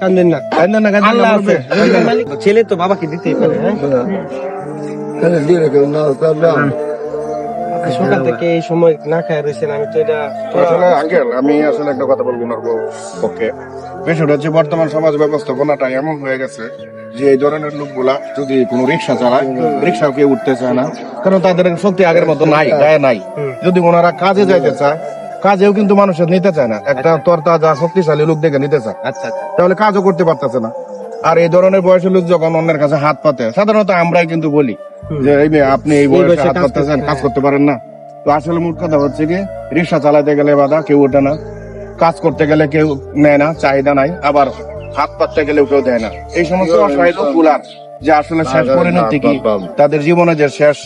কান্দেন না, ছেলে তো বাবাকে দিতেই পারে। সকাল থেকে এই সময় না খায় রয়েছেন, আমি তো এটা আসলে আঙ্কেল আমি আসলে একটা কথা বলবো ওনার পক্ষে। বিষয়টা হচ্ছে বর্তমান সমাজ ব্যবস্থাপনাটা এমন হয়ে গেছে যে এই ধরনের লোকগুলা যদি কোনো রিক্সা চালায়, রিক্সাও কেউ উঠতে চায় না, কারণ তাদের শক্তি আগের মতো নাই, গায়ে নাই। যদি ওনারা কাজে যাইতে চায়, কাজেও কিন্তু মানুষের নিতে চায় না, একটা তরতাজা শক্তিশালী লোক দেখে নিতে চায়, আচ্ছা তাহলে কাজও করতে পারতেছে না। আর এই ধরনের বয়সের লোক যখন অন্যের কাছে হাত পাতে, সাধারণত আমরাই কিন্তু বলি যে এই মেয়ে আপনি এই বয়সে হাত পাতেছেন, কাজ করতে পারেন না। তো আসলে মূল কথা হচ্ছে কি, রিক্সা চালাতে গেলে বাধা, কেউ ওঠে না, কাজ করতে গেলে কেউ নেয় না, চাহিদা নাই, আবার হাত পাততে গেলেও কেউ দেয় না। এই সমস্ত অসহায় লোকগুলার যে আসলে শেষ পরিণতি কি, তাদের জীবনে যে শেষ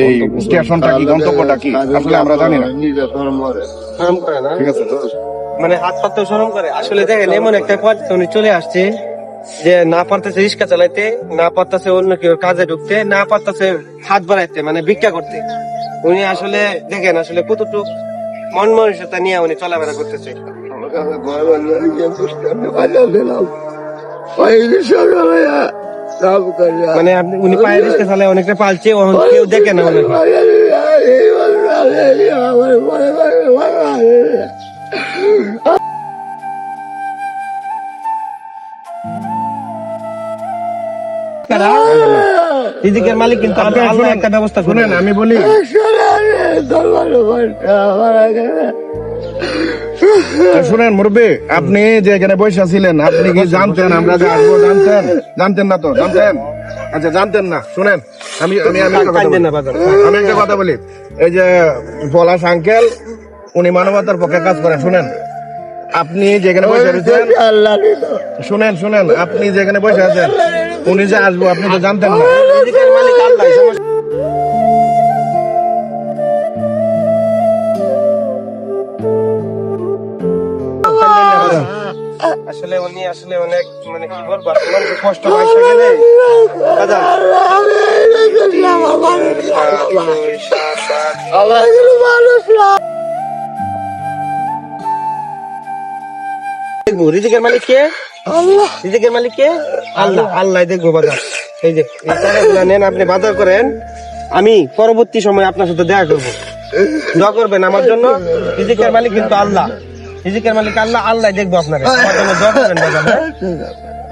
এই স্টেশনটা কি, গন্তব্যটা কি, আসলে আমরা জানি না। শরম করে না, ঠিক আছে তো? মানে হাত পাততে শরম করে। আসলে দেখেন এমন একটা পর্যায়ে উনি চলে আসছে যে না পারতেছে রিক্সা চালাইতে, না পারতেছে অন্য কেউ কাজে ঢুকতে, না পারতেছে হাত বাড়াইতে, মানে ভিক্ষা করতে। উনি আসলে দেখেন আসলে কতটুকু মন মানসিকতা নিয়ে উনি চলাফেরা করতেছে। মানে আপনি উনি পায়ে রিক্সা চালায় অনেকটা পালছে, কেউ দেখে না ওনাকে। রিজিকের মালিক কিন্তু আল্লাহ একটা ব্যবস্থা করে। শুনেন আমি বলি, শুনেন মুরব্বী, আপনি যে এখানে বসে ছিলেন, আপনি কি জানতেন আমরা যে আসবো? জানতেন না তো? জানতেন? আচ্ছা জানতেন না। শুনেন আমি একটা কথা বলি, এই যে পলাশ আঙ্কেল উনি মানবতার পক্ষে কাজ করেন। শুনেন আপনি যেখানে বসে আছেন, শুনেন আপনি যেখানে বসে আছেন, উনি যে আসবো আপনি তো জানতেন না। রিজিকের মালিক আল্লাহ। আসলে উনি আসলে অনেক মানে কি বলবো, মানুষের কষ্ট পয়সা গেলে রিজিকের মালিক কে? আল্লাহ। রিজিকের মালিক কে? আল্লাহ। আল্লাহ দেখবো বাজার। এই যে নেন, আপনি বাজার করেন, আমি পরবর্তী সময় আপনার সাথে দেখা করবো, দোয়া করবেন আমার জন্য। রিজিকের মালিক কিন্তু আল্লাহ, রিজিকের মালিক আল্লাহ, আল্লাহ দেখবো আপনাকে, আমার জন্য দোয়া করবেন বাজার।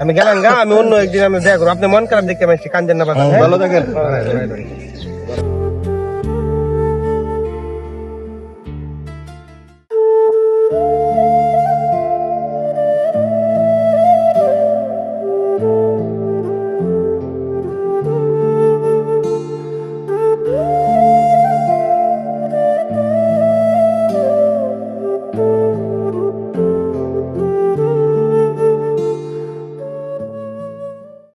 আমি গেলাম গা, আমি অন্য একদিন আমি দেখা করবো। আপনি মন খারাপ দেখতে পাচ্ছি, কান্দেন না বাজার। ভালো থাকেন।